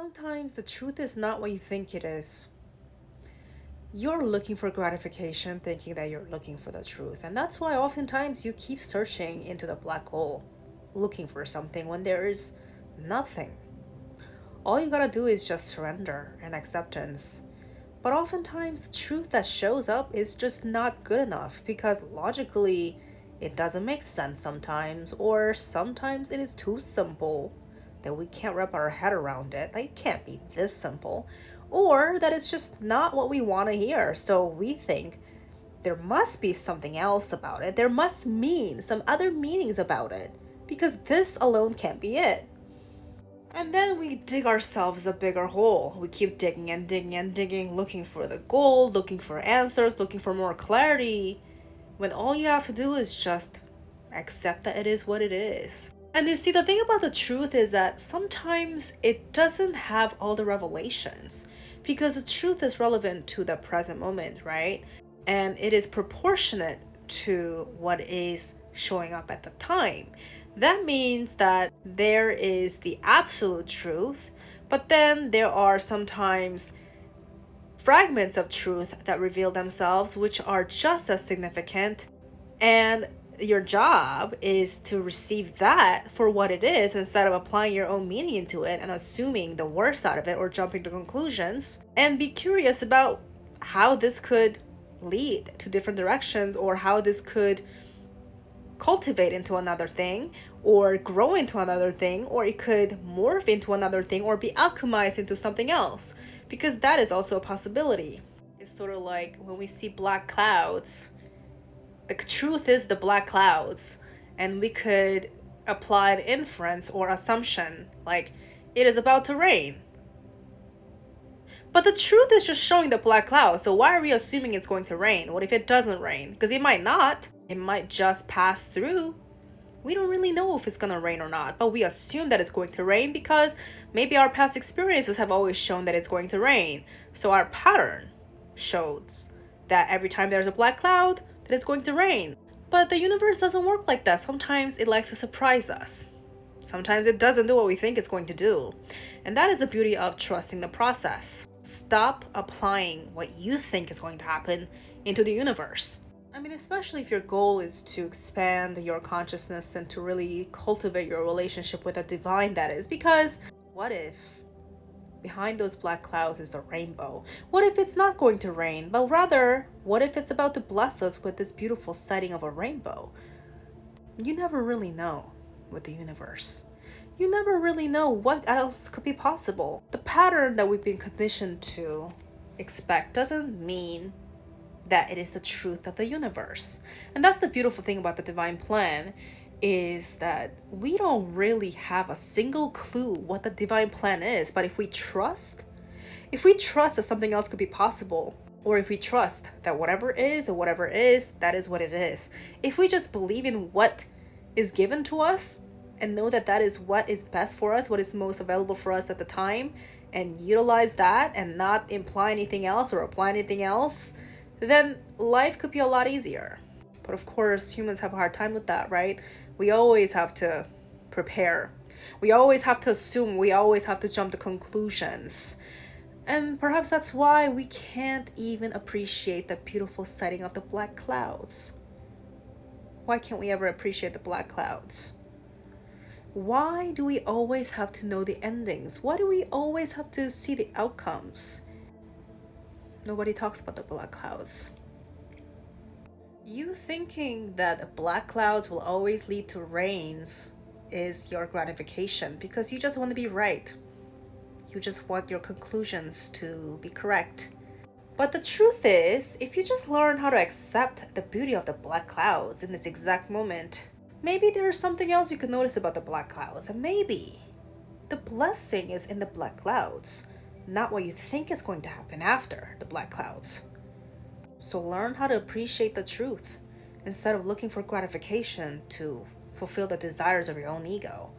Sometimes the truth is not what you think it is. You're looking for gratification, thinking that you're looking for the truth. And that's why oftentimes you keep searching into the black hole, looking for something when there is nothing. All you gotta do is just surrender and acceptance. But oftentimes, the truth that shows up is just not good enough because logically, it doesn't make sense sometimes, or sometimes it is too simple that we can't wrap our head around it. Like, it can't be this simple. Or that it's just not what we want to hear. So we think there must be something else about it. There must mean some other meanings about it because this alone can't be it. And then we dig ourselves a bigger hole. We keep digging and digging and digging, looking for the gold, looking for answers, looking for more clarity, when all you have to do is just accept that it is what it is. And you see, the thing about the truth is that sometimes it doesn't have all the revelations because the truth is relevant to the present moment, right? And it is proportionate to what is showing up at the time. That means that there is the absolute truth, but then there are sometimes fragments of truth that reveal themselves, which are just as significant. And your job is to receive that for what it is instead of applying your own meaning into it and assuming the worst out of it or jumping to conclusions. And be curious about how this could lead to different directions or how this could cultivate into another thing or grow into another thing, or it could morph into another thing or be alchemized into something else, because that is also a possibility. It's sort of like when we see black clouds, the truth is the black clouds, and we could apply an inference or assumption like it is about to rain. But the truth is just showing the black clouds, so why are we assuming it's going to rain? What if it doesn't rain? Because it might not. It might just pass through. We don't really know if it's gonna rain or not, but we assume that it's going to rain because maybe our past experiences have always shown that it's going to rain. So our pattern shows that every time there's a black cloud, that it's going to rain. But the universe doesn't work like that. Sometimes it likes to surprise us. Sometimes it doesn't do what we think it's going to do. And that is the beauty of trusting the process. Stop applying what you think is going to happen into the universe. I mean, especially if your goal is to expand your consciousness and to really cultivate your relationship with the divine, that is. Because what if behind those black clouds is a rainbow? What if it's not going to rain, but rather, what if it's about to bless us with this beautiful sighting of a rainbow? You never really know with the universe. You never really know what else could be possible. The pattern that we've been conditioned to expect doesn't mean that it is the truth of the universe. And that's the beautiful thing about the divine plan, is that we don't really have a single clue what the divine plan is. But if we trust that something else could be possible, or if we trust that whatever is or whatever is, that is what it is. If we just believe in what is given to us and know that that is what is best for us, what is most available for us at the time, and utilize that and not imply anything else or apply anything else, then life could be a lot easier. But of course, humans have a hard time with that, right? We always have to prepare. We always have to assume. We always have to jump to conclusions. And perhaps that's why we can't even appreciate the beautiful sighting of the black clouds. Why can't we ever appreciate the black clouds? Why do we always have to know the endings? Why do we always have to see the outcomes? Nobody talks about the black clouds. You thinking that black clouds will always lead to rains is your gratification because you just want to be right. You just want your conclusions to be correct. But the truth is, if you just learn how to accept the beauty of the black clouds in this exact moment, maybe there is something else you could notice about the black clouds. And maybe the blessing is in the black clouds, not what you think is going to happen after the black clouds. So learn how to appreciate the truth instead of looking for gratification to fulfill the desires of your own ego.